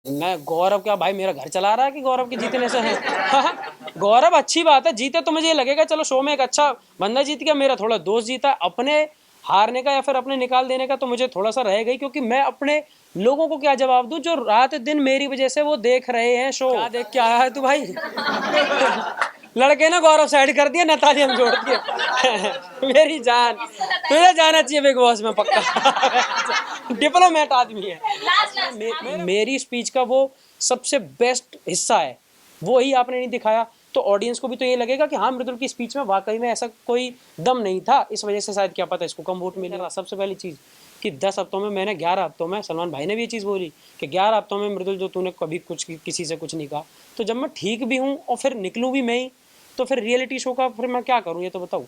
मैं गौरव क्या भाई मेरा घर चला रहा है कि गौरव के जीतने से है? गौरव अच्छी बात है, जीते तो मुझे ये लगेगा चलो शो में एक अच्छा बंदा जीत गया, मेरा थोड़ा दोस्त जीता। अपने हारने का या फिर अपने निकाल देने का तो मुझे थोड़ा सा रह गई, क्योंकि मैं अपने लोगों को क्या जवाब दूं जो रात दिन मेरी वजह से वो देख रहे हैं शो। क्या देख के आया है तू भाई? लड़के ने गौरव साइड कर दिया, नताली हम जोड़ दिए। मेरी जान, तुझे जाना चाहिए बिग बॉस में पक्का। डिप्लोमेट आदमी है। मेरी स्पीच का वो सबसे बेस्ट हिस्सा है, वो ही आपने नहीं दिखाया, तो ऑडियंस को भी तो ये लगेगा कि हाँ मृदुल की स्पीच में वाकई में ऐसा कोई दम नहीं था, इस वजह से शायद क्या पता इसको कम वोट मिले। सबसे पहली चीज़ कि 10 हफ्तों में मैंने 11 हफ्तों में, सलमान भाई ने भी ये चीज़ बोली कि 11 हफ्तों में मृदुल जो तूने कभी कुछ किसी से कुछ नहीं कहा, तो जब मैं ठीक भी हूँ और फिर निकलूँ भी मैं ही, तो फिर रियलिटी शो का फिर मैं क्या करूँ ये तो बताऊँ।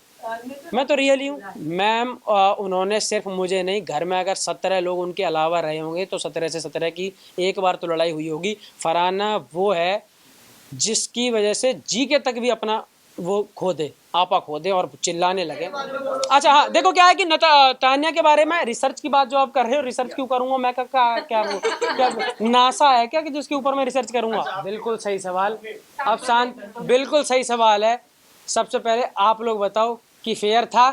मैं तो रियल ही हूँ मैम। उन्होंने सिर्फ मुझे नहीं, घर में अगर 17 लोग उनके अलावा रहे होंगे तो 17 से 17 की एक बार तो लड़ाई हुई होगी। फरहाना वो है जिसकी वजह से जी के तक भी अपना वो खो दे, आपा खो दे और चिल्लाने लगे। अच्छा हाँ, देखो क्या है कि तान्या के बारे में रिसर्च की बात जो आप कर रहे हो, रिसर्च क्यों करूंगा मैं? क्या नासा है क्या कि जिसके ऊपर मैं रिसर्च करूंगा? बिल्कुल सही सवाल। अब शांत, बिल्कुल सही सवाल है। सबसे पहले आप लोग बताओ कि फेयर था?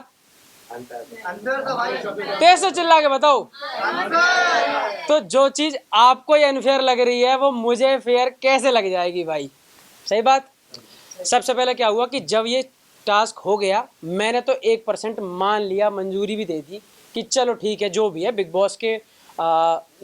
तेज से चिल्ला के बताओ। तो जो चीज आपको ये अनफेयर लग रही है वो मुझे फेयर कैसे लग जाएगी भाई? सही बात। सबसे पहले क्या हुआ कि जब ये टास्क हो गया, मैंने तो 1% मान लिया, मंजूरी भी दे दी कि चलो ठीक है जो भी है, बिग बॉस के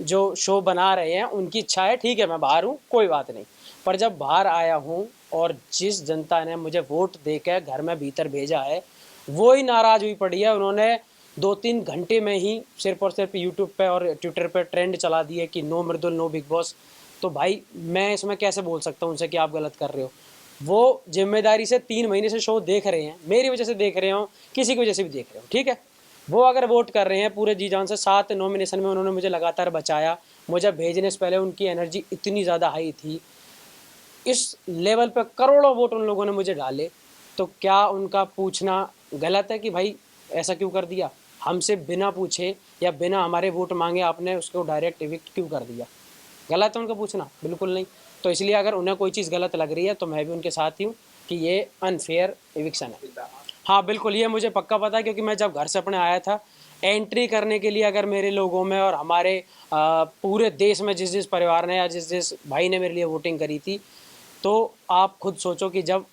जो शो बना रहे हैं उनकी इच्छा है, ठीक है मैं बाहर हूँ कोई बात नहीं। पर जब बाहर आया हूँ और जिस जनता ने मुझे वोट देकर घर में भीतर भेजा है वो ही नाराज हुई पड़ी है। उन्होंने 2-3 घंटे में ही सिर्फ और सिर्फ यूट्यूब पे और ट्विटर पे ट्रेंड चला दिए कि नो मृदुल नो बिग बॉस। तो भाई मैं इसमें कैसे बोल सकता हूँ उनसे कि आप गलत कर रहे हो? वो जिम्मेदारी से 3 महीने से शो देख रहे हैं, मेरी वजह से देख रहे हो, किसी की वजह से भी देख रहे हो, ठीक है। वो अगर वोट कर रहे हैं पूरे जी जान से, 7 नॉमिनेशन में उन्होंने मुझे लगातार बचाया। मुझे भेजने से पहले उनकी एनर्जी इतनी ज़्यादा हाई थी, इस लेवल पर करोड़ों वोट उन लोगों ने मुझे डाले। तो क्या उनका पूछना गलत है कि भाई ऐसा क्यों कर दिया? हमसे बिना पूछे या बिना हमारे वोट मांगे आपने उसको डायरेक्ट इविक्ट क्यों कर दिया? गलत है उनका पूछना? बिल्कुल नहीं। तो इसलिए अगर उन्हें कोई चीज़ गलत लग रही है तो मैं भी उनके साथ ही हूँ कि ये अनफेयर इविक्शन है। हाँ बिल्कुल, ये मुझे पक्का पता है, क्योंकि मैं जब घर से अपने आया था एंट्री करने के लिए, अगर मेरे लोगों में और हमारे पूरे देश में जिस जिस परिवार ने या जिस जिस भाई ने मेरे लिए वोटिंग करी थी, तो आप खुद सोचो कि जब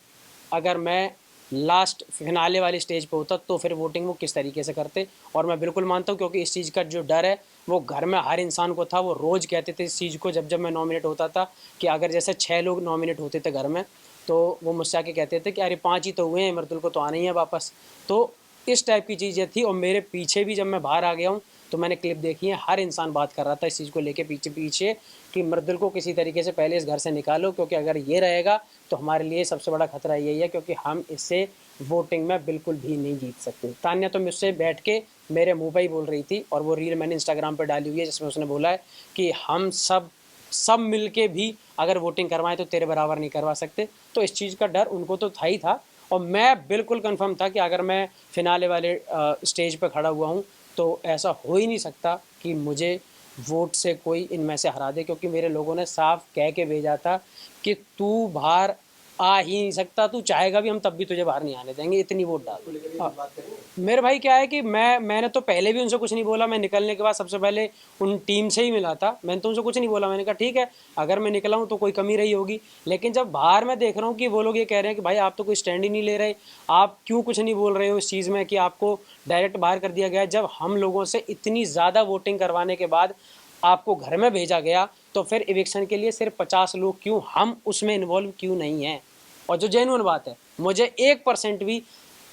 अगर मैं लास्ट फिनाले वाली स्टेज पे होता तो फिर वोटिंग वो किस तरीके से करते। और मैं बिल्कुल मानता हूँ, क्योंकि इस चीज़ का जो डर है वो घर में हर इंसान को था। वो रोज़ कहते थे इस चीज़ को, जब जब मैं नॉमिनेट होता था कि अगर जैसे 6 लोग नॉमिनेट होते थे घर में, तो वो मुझसे आके कहते थे कि अरे 5 ही तो हुए हैं, मृदुल को तो आना ही है वापस। तो इस टाइप की चीज़ें थी। और मेरे पीछे भी जब मैं बाहर आ गया हूँ तो मैंने क्लिप देखी है, हर इंसान बात कर रहा था इस चीज़ को लेके पीछे पीछे कि मृदुल को किसी तरीके से पहले इस घर से निकालो, क्योंकि अगर ये रहेगा तो हमारे लिए सबसे बड़ा खतरा यही है, क्योंकि हम इससे वोटिंग में बिल्कुल भी नहीं जीत सकते। तान्या तो मुझसे बैठ के मेरे मुंह पे ही बोल रही थी, और वो रील मैंने इंस्टाग्राम पे डाली हुई है जिसमें उसने बोला है कि हम सब मिल के भी अगर वोटिंग करवाएं तो तेरे बराबर नहीं करवा सकते। तो इस चीज़ का डर उनको तो था ही था, और मैं बिल्कुल कंफर्म था कि अगर मैं फिनाले वाले स्टेज पर खड़ा हुआ हूँ तो ऐसा हो ही नहीं सकता कि मुझे वोट से कोई इनमें से हरा दे, क्योंकि मेरे लोगों ने साफ कह के भेजा था कि तू बाहर आ ही नहीं सकता, तू चाहेगा भी हम तब भी तुझे बाहर नहीं आने देंगे, इतनी वोट डाल। हाँ। मेरे भाई क्या है कि मैंने तो पहले भी उनसे कुछ नहीं बोला। मैं निकलने के बाद सबसे पहले उन टीम से ही मिला था, मैंने तो उनसे कुछ नहीं बोला। मैंने कहा ठीक है अगर मैं निकला हूँ तो कोई कमी रही होगी। लेकिन जब बाहर मैं देख रहा हूँ कि वो लोग ये कह रहे हैं कि भाई आप तो कोई स्टैंड ही नहीं ले रहे, आप क्यों कुछ नहीं बोल रहे हो इस चीज़ में कि आपको डायरेक्ट बाहर कर दिया गया, जब हम लोगों से इतनी ज़्यादा वोटिंग करवाने के बाद आपको घर में भेजा गया, तो फिर इविक्शन के लिए सिर्फ 50 लोग क्यों, हम उसमें इन्वॉल्व क्यों नहीं हैं? और जो जेन्युइन बात है, मुझे 1% भी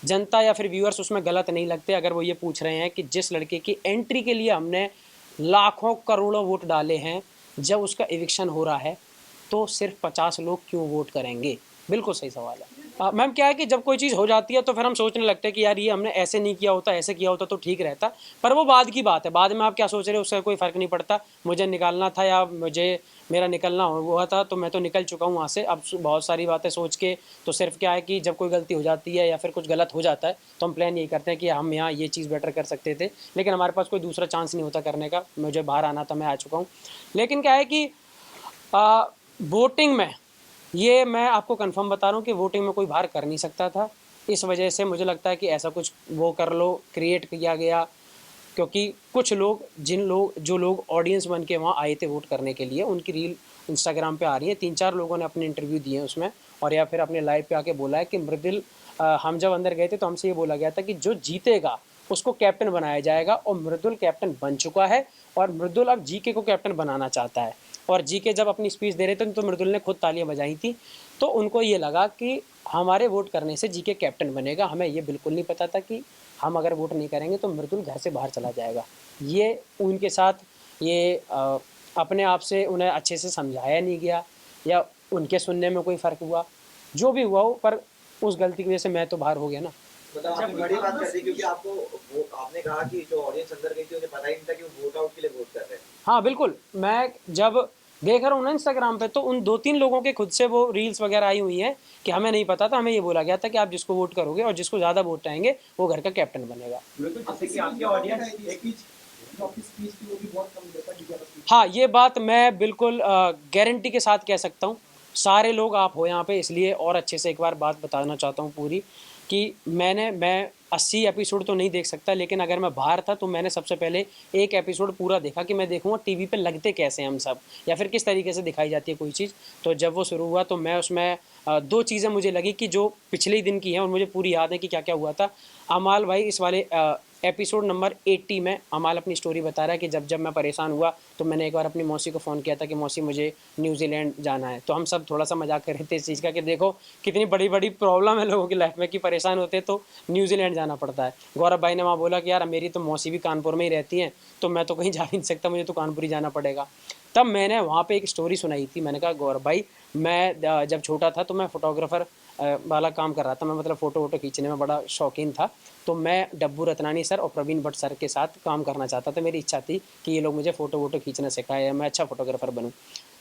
जनता या फिर व्यूअर्स उसमें गलत नहीं लगते अगर वो ये पूछ रहे हैं कि जिस लड़के की एंट्री के लिए हमने लाखों करोड़ों वोट डाले हैं, जब उसका इविक्शन हो रहा है तो सिर्फ 50 लोग क्यों वोट करेंगे? बिल्कुल सही सवाल है। मैम क्या है कि जब कोई चीज़ हो जाती है तो फिर हम सोचने लगते हैं कि यार ये हमने ऐसे नहीं किया होता, ऐसे किया होता तो ठीक रहता। पर वो बाद की बात है, बाद में आप क्या सोच रहे हो उसका कोई फ़र्क नहीं पड़ता। मुझे निकालना था या मुझे मेरा निकलना हुआ था तो मैं तो निकल चुका हूँ वहाँ से। अब बहुत सारी बातें सोच के तो सिर्फ क्या है कि जब कोई गलती हो जाती है या फिर कुछ गलत हो जाता है तो हम प्लान यही करते हैं कि हम यहाँ ये चीज़ बेटर कर सकते थे, लेकिन हमारे पास कोई दूसरा चांस नहीं होता करने का। मुझे बाहर आना था, मैं आ चुका हूँ। लेकिन क्या है कि वोटिंग में ये मैं आपको कंफर्म बता रहा हूँ कि वोटिंग में कोई बाहर कर नहीं सकता था। इस वजह से मुझे लगता है कि ऐसा कुछ वो कर लो, क्रिएट किया गया, क्योंकि कुछ लोग जो लोग ऑडियंस बन के वहाँ आए थे वोट करने के लिए, उनकी रील इंस्टाग्राम पे आ रही है। 3-4 लोगों ने अपने इंटरव्यू दिए हैं उसमें, और या फिर अपने लाइव पे आके बोला है कि मृदुल, हम जब अंदर गए थे तो हमसे ये बोला गया था कि जो जीतेगा उसको कैप्टन बनाया जाएगा, और मृदुल कैप्टन बन चुका है, और मृदुल अब जीके को कैप्टन बनाना चाहता है। और जीके जब अपनी स्पीच दे रहे थे तो मृदुल ने खुद तालियां बजाई थी। तो उनको ये लगा कि हमारे वोट करने से जीके कैप्टन बनेगा। हमें ये बिल्कुल नहीं पता था कि हम अगर वोट नहीं करेंगे तो मृदुल घर से बाहर चला जाएगा। ये उनके साथ ये अपने आप से उन्हें अच्छे से समझाया नहीं गया, या उनके सुनने में कोई फ़र्क हुआ, जो भी हुआ हो, पर उस गलती की वजह से मैं तो बाहर हो गया ना। मतलब आपने बड़ी बात कर दी, क्योंकि आपको वो आपने कहा कि जो ऑडियंस अंदर गई थी उन्हें पता ही नहीं था कि वो वोट आउट के लिए वोट कर रहे हैं। हाँ बिल्कुल, मैं जब देख रहा हूँ ना इंस्टाग्राम पे, तो उन 2-3 लोगों के खुद से वो रील्स वगैरह आई हुई हैं कि हमें नहीं पता था, हमें ये बोला गया था कि आप जिसको वोट करोगे और जिसको ज़्यादा वोट आएंगे वो घर का कैप्टन बनेगा। जैसे कि आपके ऑडियंस स्पीच की वो भी बहुत कम देता है। हाँ, ये बात मैं बिल्कुल गारंटी के साथ कह सकता हूँ। सारे लोग आप हो यहाँ पे, इसलिए और अच्छे से एक बार बात बताना चाहता हूँ पूरी, कि मैं 80 एपिसोड तो नहीं देख सकता, लेकिन अगर मैं बाहर था तो मैंने सबसे पहले एक एपिसोड पूरा देखा कि मैं देखूँगा टीवी पे लगते कैसे हैं हम सब, या फिर किस तरीके से दिखाई जाती है कोई चीज़। तो जब वो शुरू हुआ तो मैं उसमें 2 चीज़ें मुझे लगी कि जो पिछले ही दिन की हैं और मुझे पूरी याद है कि क्या क्या हुआ था। अमाल भाई इस वाले एपिसोड नंबर 80 में अमाल अपनी स्टोरी बता रहा है कि जब जब मैं परेशान हुआ तो मैंने एक बार अपनी मौसी को फ़ोन किया था कि मौसी मुझे न्यूजीलैंड जाना है। तो हम सब थोड़ा सा मजाक कर रहे थे इस चीज़ का कि देखो कितनी बड़ी बड़ी प्रॉब्लम है लोगों की लाइफ में कि परेशान होते तो न्यूजीलैंड जाना पड़ता है। गौरव भाई ने वहाँ बोला कि यार मेरी तो मौसी भी कानपुर में ही रहती हैं, तो मैं तो कहीं जा नहीं सकता, मुझे तो कानपुर ही जाना पड़ेगा। तब मैंने वहाँ पे एक स्टोरी सुनाई थी। मैंने कहा गौरव भाई, मैं जब छोटा था तो मैं फ़ोटोग्राफ़र वाला काम कर रहा था। मैं मतलब फ़ोटो वोटो खींचने में बड़ा शौकीन था। तो मैं डब्बू रत्नानी सर और प्रवीण भट्ट सर के साथ काम करना चाहता था। मेरी इच्छा थी कि ये लोग मुझे फ़ोटो वोटो खींचना सिखाए या मैं अच्छा फ़ोटोग्राफ़र बनूँ।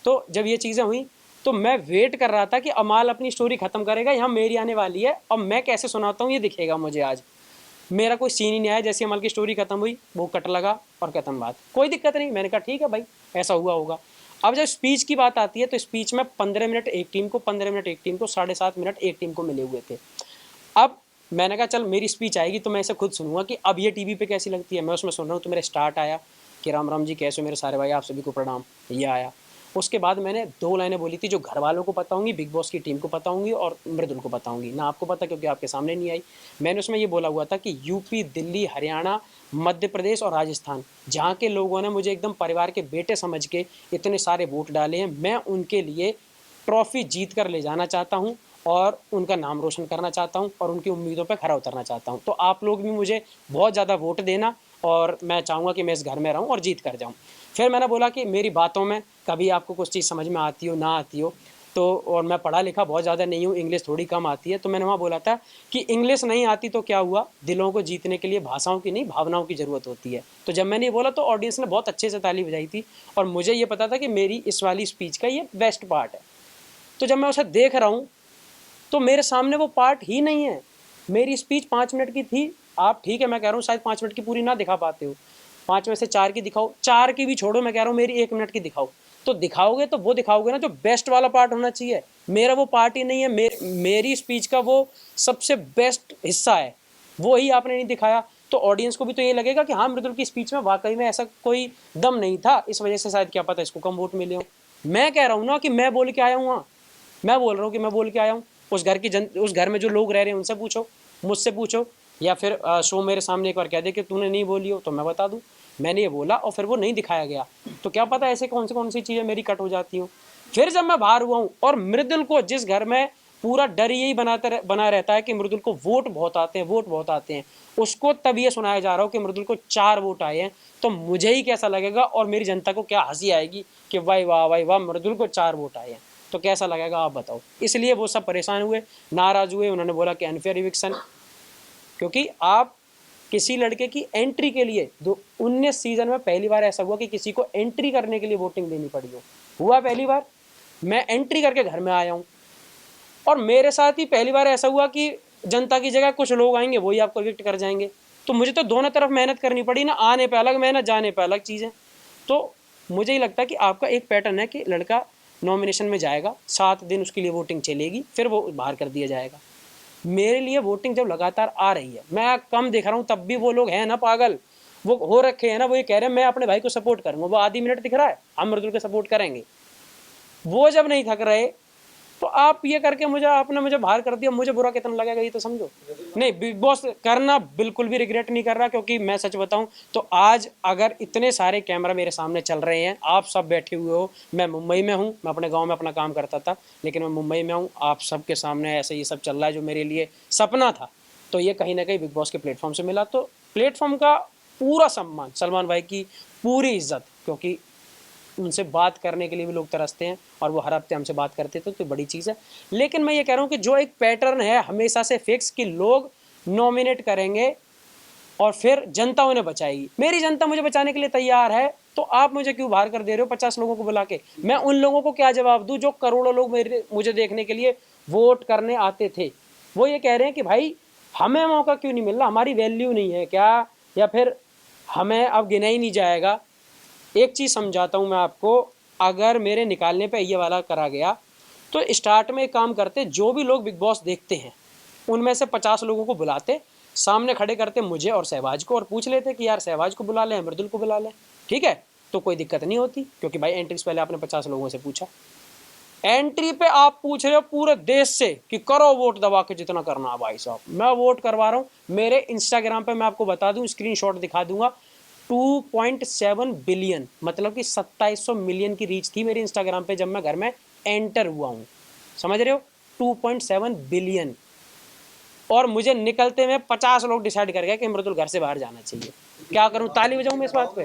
तो जब ये चीज़ें हुई तो मैं वेट कर रहा था कि अमाल अपनी स्टोरी ख़त्म करेगा, यहाँ मेरी आने वाली है और मैं कैसे सुनाता हूँ ये दिखेगा मुझे आज। मेरा कोई सीन ही नहीं आया। जैसे अमल की स्टोरी खत्म हुई वो कट लगा और खत्म बात, कोई दिक्कत नहीं। मैंने कहा ठीक है भाई, ऐसा हुआ होगा। अब जब स्पीच की बात आती है तो स्पीच में 15 मिनट एक टीम को, 15 मिनट एक टीम को, 7.5 मिनट एक टीम को मिले हुए थे। अब मैंने कहा चल मेरी स्पीच आएगी तो मैं इसे खुद सुनूंगा कि अब ये टीवी पे कैसी लगती है। मैं उसमें सुन रहा हूँ तो मेरा स्टार्ट आया कि राम राम जी कैसे हो मेरे सारे भाई, आप सभी को प्रणाम, ये आया। उसके बाद मैंने 2 लाइनें बोली थी जो घर वालों को पता होंगी, बिग बॉस की टीम को पता होंगी और मृदुल को पता होंगी, ना आपको पता क्योंकि आपके सामने नहीं आई। मैंने उसमें ये बोला हुआ था कि यूपी, दिल्ली, हरियाणा, मध्य प्रदेश और राजस्थान, जहाँ के लोगों ने मुझे एकदम परिवार के बेटे समझ के इतने सारे वोट डाले हैं, मैं उनके लिए ट्रॉफी जीत कर ले जाना चाहता हूँ और उनका नाम रोशन करना चाहता हूँ और उनकी उम्मीदों पर खरा उतरना चाहता हूँ। तो आप लोग भी मुझे बहुत ज़्यादा वोट देना और मैं चाहूँगा कि मैं इस घर में रहूँ और जीत कर जाऊँ। फिर मैंने बोला कि मेरी बातों में कभी आपको कुछ चीज़ समझ में आती हो ना आती हो तो, और मैं पढ़ा लिखा बहुत ज़्यादा नहीं हूँ, इंग्लिश थोड़ी कम आती है। तो मैंने वहाँ बोला था कि इंग्लिश नहीं आती तो क्या हुआ, दिलों को जीतने के लिए भाषाओं की नहीं भावनाओं की ज़रूरत होती है। तो जब मैंने ये बोला तो ऑडियंस ने बहुत अच्छे से ताली बजाई थी और मुझे ये पता था कि मेरी इस वाली स्पीच का ये बेस्ट पार्ट है। तो जब मैं उसे देख रहा हूँ तो मेरे सामने वो पार्ट ही नहीं है। मेरी स्पीच 5 मिनट की थी। आप ठीक है, मैं कह रहा हूँ शायद 5 मिनट की पूरी ना दिखा पाते हो, 5 में से 4 की दिखाओ, 4 की भी छोड़ो, मैं कह रहा हूँ मेरी 1 मिनट की दिखाओ। तो दिखाओगे तो वो दिखाओगे ना जो बेस्ट वाला पार्ट होना चाहिए। मेरा वो पार्ट ही नहीं है। मेरी स्पीच का वो सबसे बेस्ट हिस्सा है, वो ही आपने नहीं दिखाया। तो ऑडियंस को भी तो ये लगेगा कि हाँ मृदुल की स्पीच में वाकई में ऐसा कोई दम नहीं था, इस वजह से शायद क्या पता इसको कम वोट मिले हो। मैं कह रहा हूँ ना कि मैं बोल के आया हूँ वहाँ, मैं बोल रहा हूँ कि मैं बोल के आया हूँ। उस घर में जो लोग रह रहे हैं उनसे पूछो, मुझसे पूछो, या फिर शो मेरे सामने एक बार कह दे कि तूने नहीं बोली हो तो मैं बता दूँ मैंने ये बोला और फिर वो नहीं दिखाया गया। तो क्या पता ऐसे कौन सी चीज़ें मेरी कट हो जाती हूँ। फिर जब मैं बाहर हुआ हूँ और मृदुल को, जिस घर में पूरा डर यही बना रहता है कि मृदुल को वोट बहुत आते हैं, वोट बहुत आते हैं, उसको तब ये सुनाया जा रहा हो कि मृदुल को 4 वोट आए हैं, तो मुझे ही कैसा लगेगा और मेरी जनता को क्या हंसी आएगी कि भाई वाह भाई वाह मृदुल को 4 वोट आए हैं, तो कैसा लगेगा आप बताओ। इसलिए वो सब परेशान हुए, नाराज़ हुए, उन्होंने बोला कि अनफेयर इविक्शन। क्योंकि आप किसी लड़के की एंट्री के लिए 19 सीजन में पहली बार ऐसा हुआ कि किसी को एंट्री करने के लिए वोटिंग देनी पड़ी हो, हुआ पहली बार। मैं एंट्री करके घर में आया हूँ और मेरे साथ ही पहली बार ऐसा हुआ कि जनता की जगह कुछ लोग आएंगे वही आपको इविक्ट कर जाएंगे। तो मुझे तो दोनों तरफ मेहनत करनी पड़ी ना, आने पे अलग मेहनत, जाने पे अलग चीज़ें। तो मुझे ही लगता है कि आपका एक पैटर्न है कि लड़का नॉमिनेशन में जाएगा, 7 दिन उसके लिए वोटिंग चलेगी, फिर वो बाहर कर दिया जाएगा। मेरे लिए वोटिंग जब लगातार आ रही है, मैं कम दिख रहा हूँ तब भी वो लोग हैं ना पागल, वो हो रखे हैं ना, वो ये कह रहे हैं मैं अपने भाई को सपोर्ट करूंगा, वो आधी मिनट दिख रहा है हम मृदुल को सपोर्ट करेंगे। वो जब नहीं थक रहे तो आप ये करके आपने मुझे बाहर कर दिया, मुझे बुरा कितना लगेगा ये तो समझो। नहीं, बिग बॉस करना बिल्कुल भी रिग्रेट नहीं कर रहा, क्योंकि मैं सच बताऊं तो आज अगर इतने सारे कैमरा मेरे सामने चल रहे हैं, आप सब बैठे हुए हो, मैं मुंबई में हूं, मैं अपने गांव में अपना काम करता था, लेकिन मैं मुंबई में हूं, आप सबके सामने ऐसे ये सब चल रहा है जो मेरे लिए सपना था, तो ये कहीं ना कहीं बिग बॉस के प्लेटफॉर्म से मिला। तो प्लेटफॉर्म का पूरा सम्मान, सलमान भाई की पूरी इज्जत, क्योंकि उनसे बात करने के लिए भी लोग तरसते हैं और वो हर हफ्ते हमसे बात करते थे, तो बड़ी चीज़ है। लेकिन मैं ये कह रहा हूँ कि जो एक पैटर्न है हमेशा से फिक्स कि लोग नॉमिनेट करेंगे और फिर जनता उन्हें बचाएगी, मेरी जनता मुझे बचाने के लिए तैयार है, तो आप मुझे क्यों बाहर कर दे रहे हो 50 लोगों को बुला के? मैं उन लोगों को क्या जवाब दूं जो करोड़ों लोग मुझे देखने के लिए वोट करने आते थे? वो ये कह रहे हैं कि भाई हमें मौका क्यों नहीं मिल रहा, हमारी वैल्यू नहीं है क्या, या फिर हमें अब गिना ही नहीं जाएगा? एक चीज़ समझाता हूँ मैं आपको, अगर मेरे निकालने पे ये वाला करा गया तो स्टार्ट में एक काम करते, जो भी लोग बिग बॉस देखते हैं उनमें से 50 लोगों को बुलाते, सामने खड़े करते मुझे और सहवाज को, और पूछ लेते कि यार सहवाज को बुला लें, मृदुल को बुला लें, ठीक है? तो कोई दिक्कत नहीं होती, क्योंकि भाई एंट्री से पहले आपने 50 लोगों से पूछा। एंट्री पे आप पूछ रहे हो पूरे देश से कि करो वोट दबा के जितना करना है। भाई साहब मैं वोट करवा रहा हूँ, मेरे इंस्टाग्राम पे मैं आपको बता दूं, स्क्रीनशॉट दिखा दूंगा, 2.7 बिलियन मतलब कि 2700 मिलियन की रीच थी मेरे इंस्टाग्राम पे जब मैं घर में एंटर हुआ हूँ, समझ रहे हो? 2.7 बिलियन। और मुझे निकलते में 50 लोग डिसाइड कर गए कि मृदुल घर से बाहर जाना चाहिए। क्या करूं, ताली बजाऊं मैं इस बात पे?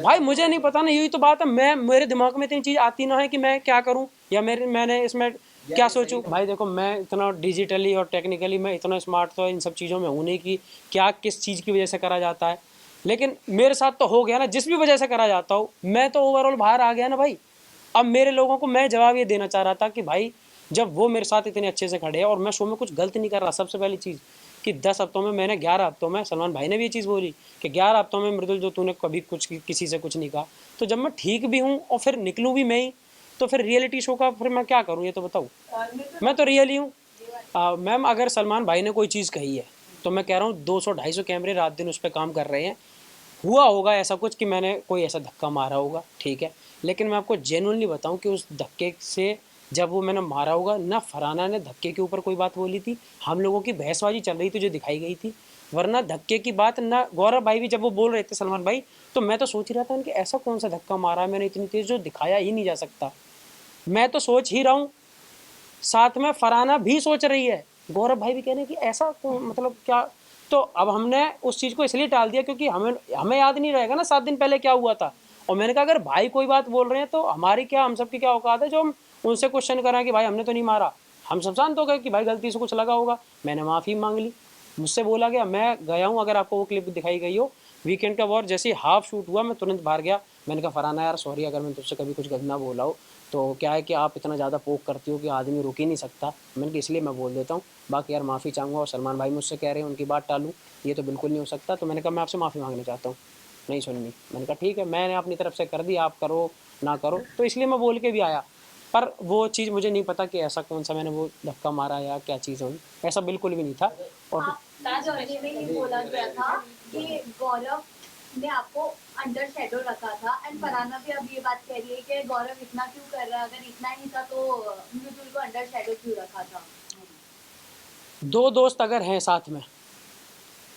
भाई मुझे नहीं पता ना, यही तो बात है, मैं मेरे दिमाग में इतनी चीज आती ना है कि मैं क्या करूं, या मैंने इसमें क्या सोचूं। भाई देखो, मैं इतना डिजिटली और टेक्निकली मैं इतना स्मार्ट तो इन सब चीज़ों में हूँ नहीं कि क्या किस चीज़ की वजह से करा जाता है, लेकिन मेरे साथ तो हो गया ना, जिस भी वजह से करा जाता हो, मैं तो ओवरऑल बाहर आ गया ना भाई। अब मेरे लोगों को मैं जवाब ये देना चाह रहा था कि भाई जब वो मेरे साथ इतने अच्छे से खड़े हैं और मैं शो में कुछ गलत नहीं कर रहा, सबसे पहली चीज़ कि 10 हफ्तों में मैंने 11 हफ्तों में, सलमान भाई ने भी ये चीज़ बोली कि 11 हफ्तों में मृदुल जो तूने कभी कुछ किसी से कुछ नहीं कहा, तो जब मैं ठीक भी हूँ और फिर निकलूँ भी मैं ही, तो फिर रियलिटी शो का फिर मैं क्या करूँ ये तो बताऊँ? मैं तो रियल ही हूँ। मैम अगर सलमान भाई ने कोई चीज़ कही है तो मैं कह रहा हूँ 200-250 कैमरे रात दिन उस पर काम कर रहे हैं, हुआ होगा ऐसा कुछ कि मैंने कोई ऐसा धक्का मारा होगा, ठीक है, लेकिन मैं आपको जेन्युइनली बताऊं कि उस धक्के से जब वो मैंने मारा होगा ना, फरहाना ने धक्के के ऊपर कोई बात बोली थी, हम लोगों की बहसबाजी चल रही थी जो दिखाई गई थी, वरना धक्के की बात ना, गौरव भाई भी जब वो बोल रहे थे सलमान भाई, तो मैं तो सोच ही रहा था उनके ऐसा कौन सा धक्का मारा है मैंने इतनी तेज जो दिखाया ही नहीं जा सकता। मैं तो सोच ही रहा हूँ, साथ में फरहाना भी सोच रही है, गौरव भाई भी कह रहे हैं कि ऐसा मतलब क्या। तो अब हमने उस चीज़ को इसलिए टाल दिया क्योंकि हमें याद नहीं रहेगा ना 7 दिन पहले क्या हुआ था। और मैंने कहा अगर भाई कोई बात बोल रहे हैं तो हमारी क्या, हम सब की क्या औकात है जो हम उनसे क्वेश्चन करें कि भाई हमने तो नहीं मारा। हम सब शांत हो गए कि भाई गलती से कुछ लगा होगा, मैंने माफ़ी मांग ली, मुझसे बोला गया, मैं गया हूँ, अगर आपको वो क्लिप दिखाई गई हो वीकेंड का वॉर, जैसे ही हाफ शूट हुआ मैं तुरंत बाहर गया, मैंने कहा फरहाना यार सॉरी अगर मैं तुझसे कभी कुछ गंदा बोला हो, तो क्या है कि आप इतना ज़्यादा पोक करती हो कि आदमी रुक ही नहीं सकता, मैंने कहा इसलिए मैं बोल देता हूँ, बाकी यार माफ़ी चाहूँगा। और सलमान भाई मुझसे कह रहे हैं उनकी बात टालूँ, ये तो बिल्कुल नहीं हो सकता, तो मैंने कहा मैं आपसे माफ़ी मांगना चाहता हूँ, नहीं सुननी। मैंने कहा ठीक है, मैंने अपनी तरफ से कर दी, आप करो ना करो, तो इसलिए मैं बोल के भी आया। पर वो चीज़ मुझे नहीं पता कि ऐसा कौन सा मैंने वो धक्का मारा या क्या चीज़ हुई, ऐसा बिल्कुल भी नहीं था। और जर्नी में ये बोला गया था कि गौरव ने आपको अंडर शेडो रखा था, एंड फरहाना भी अब ये बात कह रही है कि गौरव इतना क्यों कर रहा है, अगर इतना ही था तो मृदुल को अंडर शेडो क्यों रखा था? दो दोस्त अगर हैं साथ में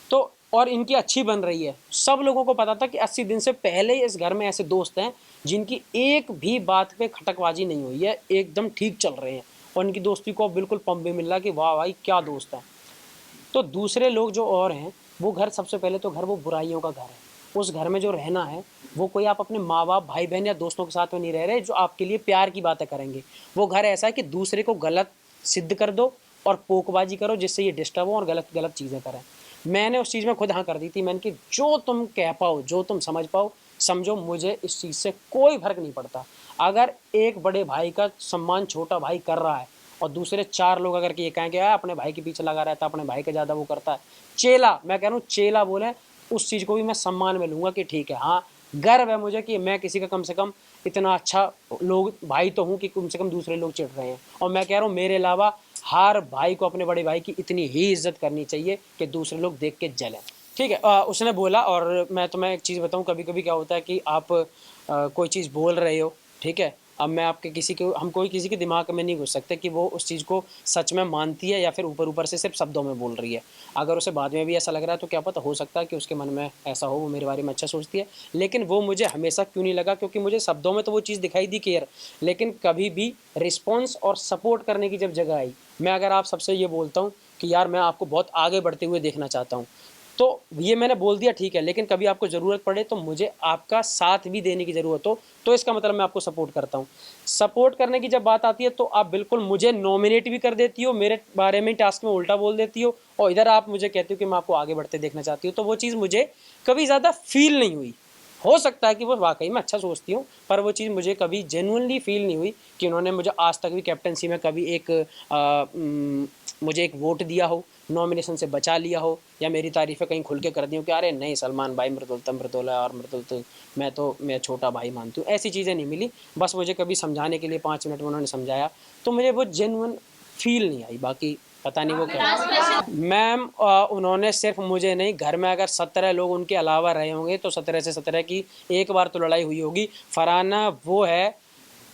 तो, और इनकी अच्छी बन रही है, सब लोगों को पता था कि 80 दिन से पहले ही इस घर में ऐसे दोस्त हैं जिनकी एक भी बात पे खटकबाजी नहीं हुई है, एकदम ठीक चल रहे हैं, और इनकी दोस्ती को बिल्कुल पंप भी मिल रहा है कि वाह भाई क्या दोस्त है। तो दूसरे लोग जो और हैं, वो घर, सबसे पहले तो घर वो बुराइयों का घर है, उस घर में जो रहना है वो कोई आप अपने माँ बाप भाई बहन या दोस्तों के साथ में नहीं रह रहे जो आपके लिए प्यार की बातें करेंगे। वो घर ऐसा है कि दूसरे को गलत सिद्ध कर दो और पोकबाजी करो जिससे ये डिस्टर्ब हो और गलत गलत चीज़ें करें। मैंने उस चीज़ में खुद हाँ कर दी थी, मैंने कि जो तुम कह पाओ, जो तुम समझ पाओ समझो, मुझे इस चीज़ से कोई फर्क नहीं पड़ता। अगर एक बड़े भाई का सम्मान छोटा भाई कर रहा है और दूसरे 4 लोग अगर ये कहें कि अपने भाई के पीछे लगा रहता है, अपने भाई के ज़्यादा वो करता है, चेला, मैं कह रहा हूँ चेला बोले, उस चीज़ को भी मैं सम्मान में लूँगा कि ठीक है, हाँ गर्व है मुझे कि मैं किसी का कम से कम इतना अच्छा लोग भाई तो हूँ कि कम से कम दूसरे लोग चिढ़ रहे हैं। और मैं कह रहा हूँ मेरे अलावा हर भाई को अपने बड़े भाई की इतनी ही इज्जत करनी चाहिए कि दूसरे लोग देख के जलें। ठीक है, उसने बोला। और मैं तुम्हें एक चीज़ बताऊँ, कभी कभी क्या होता है कि आप कोई चीज़ बोल रहे हो, ठीक है, अब मैं आपके हम कोई किसी के दिमाग में नहीं घुस सकते कि वो उस चीज़ को सच में मानती है या फिर ऊपर ऊपर से सिर्फ शब्दों में बोल रही है। अगर उसे बाद में भी ऐसा लग रहा है तो क्या पता, हो सकता है कि उसके मन में ऐसा हो, वो मेरे बारे में अच्छा सोचती है। लेकिन वो मुझे हमेशा क्यों नहीं लगा, क्योंकि मुझे शब्दों में तो वो चीज़ दिखाई दी केयर, लेकिन कभी भी रिस्पॉन्स और सपोर्ट करने की जब जगह आई, मैं अगर आप सबसे ये बोलता हूँ कि यार मैं आपको बहुत आगे बढ़ते हुए देखना चाहता हूँ, तो ये मैंने बोल दिया ठीक है, लेकिन कभी आपको ज़रूरत पड़े तो मुझे आपका साथ भी देने की ज़रूरत हो तो इसका मतलब मैं आपको सपोर्ट करता हूँ। सपोर्ट करने की जब बात आती है तो आप बिल्कुल मुझे नॉमिनेट भी कर देती हो, मेरे बारे में टास्क में उल्टा बोल देती हो, और इधर आप मुझे कहती हो कि मैं आपको आगे बढ़ते देखना चाहती हूँ। तो वो चीज़ मुझे कभी ज़्यादा फील नहीं हुई। हो सकता है कि वो वाकई में अच्छा सोचती हूँ, पर वो चीज़ मुझे कभी जेन्युइनली फील नहीं हुई कि उन्होंने मुझे आज तक भी कैप्टनसी में कभी मुझे एक वोट दिया हो, नॉमिनेशन से बचा लिया हो, या मेरी तारीफ़ें कहीं खुल के कर दी हो कि अरे नहीं सलमान भाई मृदुल है और मृदुल तो मैं छोटा भाई मानती हूँ। ऐसी चीज़ें नहीं मिली। बस मुझे कभी समझाने के लिए 5 मिनट में उन्होंने समझाया तो मुझे वो जेन्युइन फील नहीं आई। बाकी पता नहीं वो क्या। मैम उन्होंने सिर्फ मुझे नहीं, घर में अगर 17 लोग उनके अलावा रहे होंगे तो 17 से 17 की एक बार तो लड़ाई हुई होगी। फरहाना वो है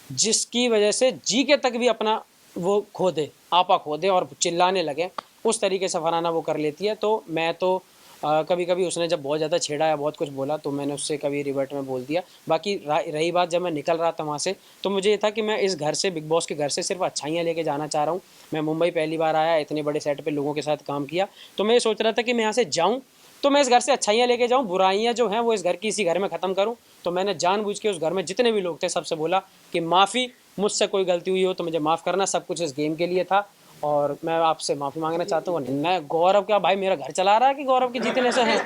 जिसकी वजह से जी के तक भी अपना वो खो दे, आपा खो दे और चिल्लाने लगे, उस तरीके से फरहाना वो कर लेती है। तो मैं तो कभी कभी उसने जब बहुत ज़्यादा छेड़ा या बहुत कुछ बोला तो मैंने उससे कभी रिवर्ट में बोल दिया। बाकी रही बात जब मैं निकल रहा था वहाँ से, तो मुझे ये था कि मैं इस घर से, बिग बॉस के घर से सिर्फ अच्छाइयाँ लेके जाना चाह रहा हूँ। मैं मुंबई पहली बार आया, इतने बड़े सेट पे लोगों के साथ काम किया, तो मैं ये सोच रहा था कि मैं यहाँ से जाऊँ तो मैं इस घर से अच्छाइयाँ लेके जाऊँ, बुराइयाँ जो हैं वो इस घर की इसी घर में ख़त्म करूँ। तो मैंने जानबूझ के उस घर में जितने भी लोग थे सबसे बोला कि माफ़ी, मुझसे कोई गलती हुई हो तो मुझे माफ़ करना, सब कुछ इस गेम के लिए था और मैं आपसे माफ़ी मांगना चाहता हूँ। मैं गौरव क्या भाई मेरा घर चला रहा है कि गौरव के जीतने से है?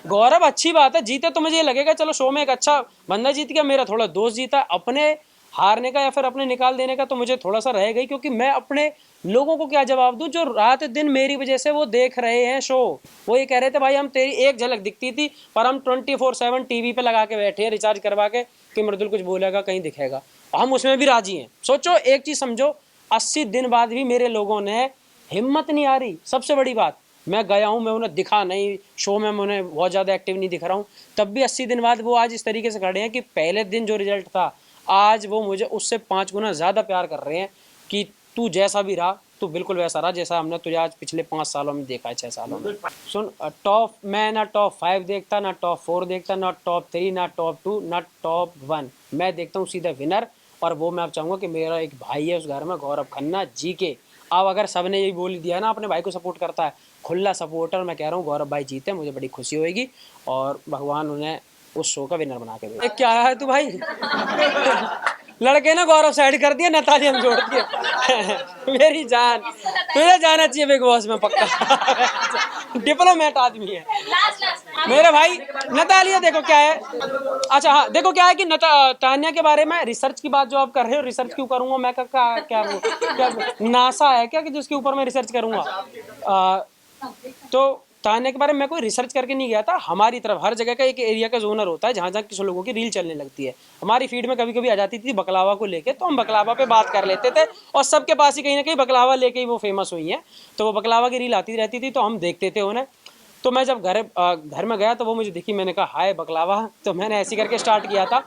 गौरव अच्छी बात है, जीते तो मुझे ये लगेगा चलो शो में एक अच्छा बंदा जीत गया, मेरा थोड़ा दोस्त जीता। अपने हारने का या फिर अपने निकाल देने का तो मुझे थोड़ा सा रह गई, क्योंकि मैं अपने लोगों को क्या जवाब दूं जो रात दिन मेरी वजह से वो देख रहे हैं शो। वो ये कह रहे थे भाई हम तेरी एक झलक दिखती थी पर हम 24/7 टीवी पे लगा के बैठे हैं रिचार्ज करवा के कि मृदुल कुछ बोलेगा कहीं दिखेगा, हम उसमें भी राजी हैं। सोचो एक चीज़ समझो, 80 दिन बाद भी मेरे लोगों ने हिम्मत नहीं आ रही। सबसे बड़ी बात, मैं गया हूँ, मैं उन्हें दिखा नहीं शो में, मैं उन्हें बहुत ज़्यादा एक्टिव नहीं दिख रहा हूँ, तब भी 80 दिन बाद वो आज इस तरीके से खड़े हैं कि पहले दिन जो रिजल्ट था आज वो मुझे उससे 5 गुना ज़्यादा प्यार कर रहे हैं कि तू जैसा भी रहा तू बिल्कुल वैसा रहा जैसा हमने तुझे आज पिछले 5 सालों में देखा है, 6 सालों में। सुन, टॉप मैं ना टॉप 5 देखता, ना टॉप 4 देखता, ना टॉप 3, ना टॉप 2, ना टॉप 1। मैं देखता हूँ सीधा विनर, और वो मैं अब चाहूँगा कि मेरा एक भाई है उस घर में, गौरव खन्ना जी के। अब अगर सबने यही बोल दिया ना अपने भाई को सपोर्ट करता है, खुला सपोर्टर, मैं कह रहा हूँ गौरव भाई जीते, मुझे बड़ी खुशी होगी और भगवान उन्हें उस शो का विनर बना के दे। क्या है तू भाई? लड़के ना गौरव साइड कर दिया, नताली हम जोड़ दिए। मेरी जान, तुझे जाना चाहिए बिग बॉस में पक्का। डिप्लोमेट आदमी है मेरे भाई। नतालिया देखो क्या है, अच्छा हाँ देखो क्या है कि तान्या के बारे में रिसर्च की बात जो आप कर रहे हो, रिसर्च क्यों करूंगा मैं? क्या नासा है क्या कि जिसके ऊपर मैं रिसर्च करूंगा? तो तान्या के बारे में मैं कोई रिसर्च करके नहीं गया था। हमारी तरफ हर जगह का एक एरिया का जोनर होता है जहाँ जहाँ किसी लोगों की रील चलने लगती है। हमारी फीड में कभी कभी आ जाती थी बकलावा को लेके, तो हम बकलावा पे बात कर लेते थे और सबके पास ही कहीं ना कहीं बकलावा लेके ही वो फेमस हुई हैं, तो वो बकलावा की रील आती रहती थी तो हम देखते थे उन्हें। तो मैं जब घर में गया तो वो मुझे दिखी, मैंने कहा हाय बकलावा, तो मैंने ऐसी करके स्टार्ट किया था।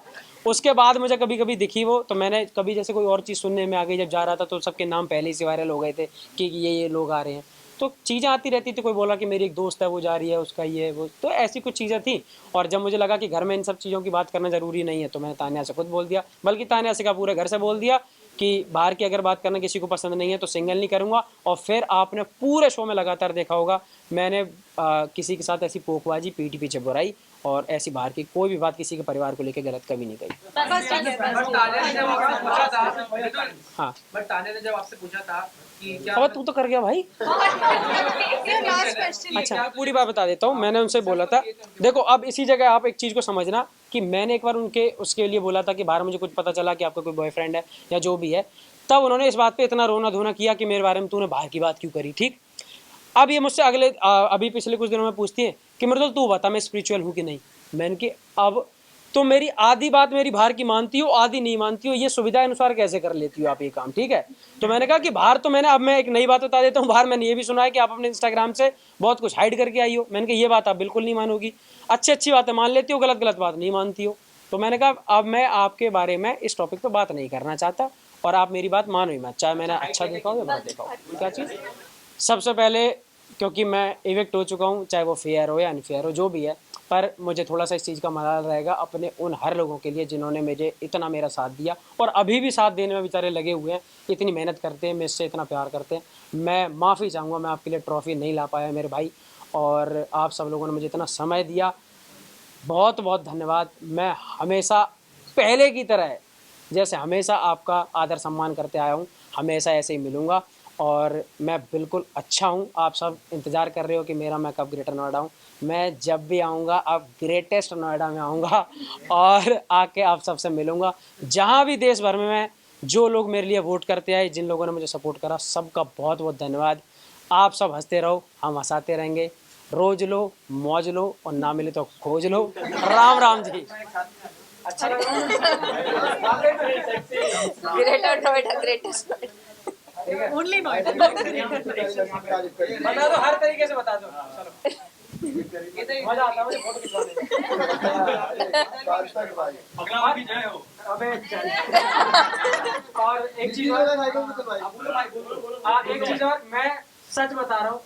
उसके बाद मुझे कभी कभी दिखी वो, तो मैंने कभी जैसे कोई और चीज़ सुनने में आ गई, जब जा रहा था तो सबके नाम पहले ही से वायरल हो गए थे कि ये लोग आ रहे हैं, तो चीज़ें आती रहती थी। कोई बोला कि मेरी एक दोस्त है वो जा रही है, उसका ये वो, तो ऐसी कुछ चीज़ें थी। और जब मुझे लगा कि घर में इन सब चीज़ों की बात करना ज़रूरी नहीं है तो मैंने तान्या से खुद बोल दिया, बल्कि तान्या से का पूरे घर से बोल दिया कि बाहर की अगर बात करना किसी को पसंद नहीं है तो सिंगल नहीं करूँगा। और फिर आपने पूरे शो में लगातार देखा होगा मैंने किसी के साथ ऐसी पोकबाजी, पीठ पीछे बुराई और ऐसी बाहर की कोई भी बात किसी के परिवार को लेकर गलत कभी नहीं कही। हाँ बट तान्या ने जब आपसे पूछा था कि क्या अब तू तो कर गया भाई। अच्छा पूरी बात बता देता हूँ। मैंने उनसे बोला था, देखो अब इसी जगह आप एक चीज़ को समझना कि मैंने एक बार उनके उसके लिए बोला था कि बाहर मुझे कुछ पता चला कि आपका कोई बॉयफ्रेंड है या जो भी है, तब उन्होंने इस बात पे इतना रोना धोना किया कि मेरे बारे में तूने बाहर की बात क्यों करी। ठीक, अब ये मुझसे अभी पिछले कुछ दिनों में पूछती है कि मृदुल तू बता मैं स्पिरिचुअल हूँ कि नहीं। मैंने कि अब तो मेरी आधी बात मेरी बाहर की मानती हो, आधी नहीं मानती हो, ये सुविधा अनुसार कैसे कर लेती हो आप ये काम, ठीक है। तो मैंने कहा कि बाहर तो मैंने, अब मैं एक नई बात बता देता हूँ, बाहर मैंने ये भी सुना है कि आप अपने इंस्टाग्राम से बहुत कुछ हाइड करके आई हो। मैंने कहा ये बात आप बिल्कुल नहीं मानोगी, अच्छी अच्छी बातें मान लेती हो, गलत गलत बात नहीं मानती हो। तो मैंने कहा अब मैं आपके बारे में इस टॉपिक पर बात नहीं करना चाहता, और आप मेरी बात मानो ही मत, चाहे मैंने अच्छा देखा हो या बुरा देखा हो। क्या चीज़? सबसे पहले क्योंकि मैं इवेक्ट हो चुका हूँ, चाहे वो फेयर हो या अनफेयर हो, जो भी है, पर मुझे थोड़ा सा इस चीज़ का मलाल रहेगा अपने उन हर लोगों के लिए जिन्होंने मुझे इतना मेरा साथ दिया और अभी भी साथ देने में बेचारे लगे हुए हैं, इतनी मेहनत करते हैं, मुझसे इतना प्यार करते हैं। मैं माफ़ी चाहूँगा, मैं आपके लिए ट्रॉफ़ी नहीं ला पाया मेरे भाई, और आप सब लोगों ने मुझे इतना समय दिया, बहुत बहुत धन्यवाद। मैं हमेशा पहले की तरह, जैसे हमेशा आपका आदर सम्मान करते आया हूँ, हमेशा ऐसे ही मिलूँगा, और मैं बिल्कुल अच्छा हूँ। आप सब इंतज़ार कर रहे हो कि मेरा मैं कब ग्रेटर नोएडा हूँ। मैं जब भी आऊँगा अब ग्रेटेस्ट नोएडा में आऊँगा और आके आप सबसे मिलूँगा। जहाँ भी देश भर में मैं, जो लोग मेरे लिए वोट करते आए, जिन लोगों ने मुझे सपोर्ट करा, सबका बहुत बहुत धन्यवाद। आप सब हंसते रहो, हम हंसाते रहेंगे। रोज लो, मौज लो, और ना मिले तो खोज लो। राम राम जी। अच्छा लगा? Greater Noida, greatest Noida. Only Noida. बता दो, हर तरीके से बता दो। चलो मजा आता है मुझे फोटो खिंचवाने में। अबे और एक चीज और, मैं सच बता रहा हूँ,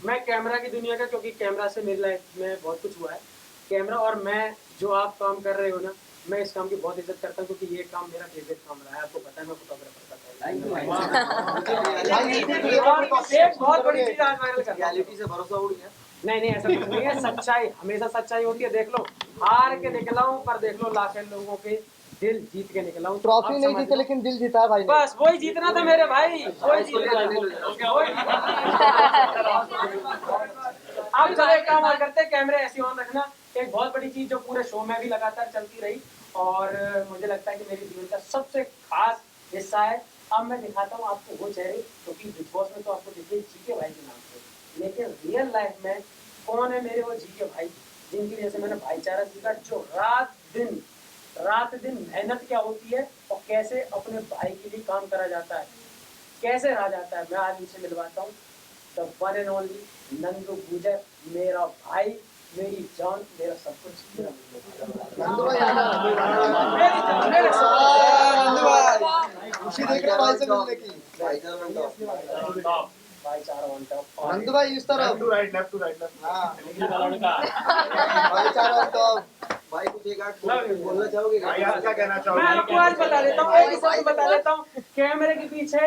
मैं कैमरा की दुनिया का, क्योंकि कैमरा से मेरी लाइफ में बहुत कुछ हुआ है। कैमरा और मैं, जो आप काम कर रहे हो ना, मैं इस काम की बहुत इज्जत करता हूँ, क्योंकि ये काम मेरा फेवरेट काम रहा है। आपको पता है मैं फोटोग्राफर का था। एक बहुत बड़ी चीज आज वायरल कर, रियलिटी से भरोसा उड़ गया। नहीं नहीं, ऐसा कुछ नहीं है। सच्चाई, हमेशा सच्चाई होती है। देख लो, हार के निकला हूँ, पर देख लो लाखों लोगों के दिल जीत के निकला हूँ। ट्रॉफी नहीं जीते लेकिन दिल जीता है भाई ने। बस वही जीतना था मेरे भाई, वही जीतना आप चलो एक काम और करते, कैमरे ऐसे ऑन रखना। एक बहुत बड़ी चीज जो पूरे शो में भी लगातार चलती रही, और मुझे लगता है कि मेरे जीवन का सबसे खास हिस्सा है। अब मैं दिखाता हूँ आपको वो चेहरे, क्योंकि बिग बॉस में तो आपको दिखे जीके भाई के नाम से, लेकिन रियल लाइफ में कौन है मेरे वो जीके भाई, जिनकी वजह से मैंने भाईचारा सीखा, जो रात दिन मेहनत क्या होती है और कैसे अपने भाई के लिए काम करा जाता है, कैसे रहा जाता है। मैं आज इनसे मिलवाता हूँ, the one and only Nandu गुजर, मेरा भाई, मेरी जान, मेरा सब कुछ, मेरे खुशी देख रहे भाई से मिलने की। भाईचारा वन टॉप। नंदू भाई इस तरफ, left to right, left to right. हां, भाईचारा वन टॉप। भाई कुछ एक आध बोलना चाहोगे? भाई आप क्या कहना चाहोगे? मैं आपको आज बता देता हूँ, एक बात बता देता हूँ, कैमरे के पीछे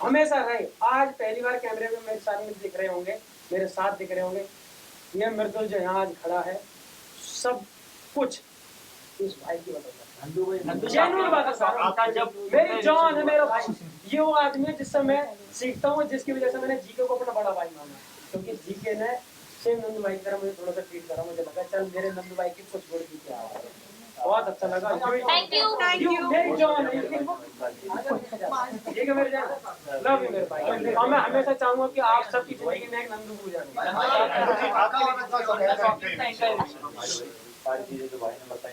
हमेशा रहे। आज पहली बार कैमरे में मेरे सामने दिख रहे होंगे, मेरे साथ दिख रहे होंगे। ये मृदुल जो यहाँ आज खड़ा है, सब कुछ इस भाई की वजह से। जेन्युइन बात है सर, मेरी जान है मेरा भाई। ये वो आदमी है जिससे मैं सीखता हूँ, जिसकी वजह से मैंने जीके को अपना बड़ा भाई माना, क्योंकि जीके ने सेम नंदू भाई की तरह मुझे थोड़ा सा ट्रीट करा। मुझे लगा चल मेरे नंदू भाई की कुछ गुण जीके आ रहा है, बहुत अच्छा लगा। Thank you. मेरी जान है, ठीक है मेरे जान, लव यू मेरे भाई। और मैं हमेशा चाहूंगा कि आप सबकी जिंदगी में एक नंदू गुजर। सारी चीजें जो भाई ने बताई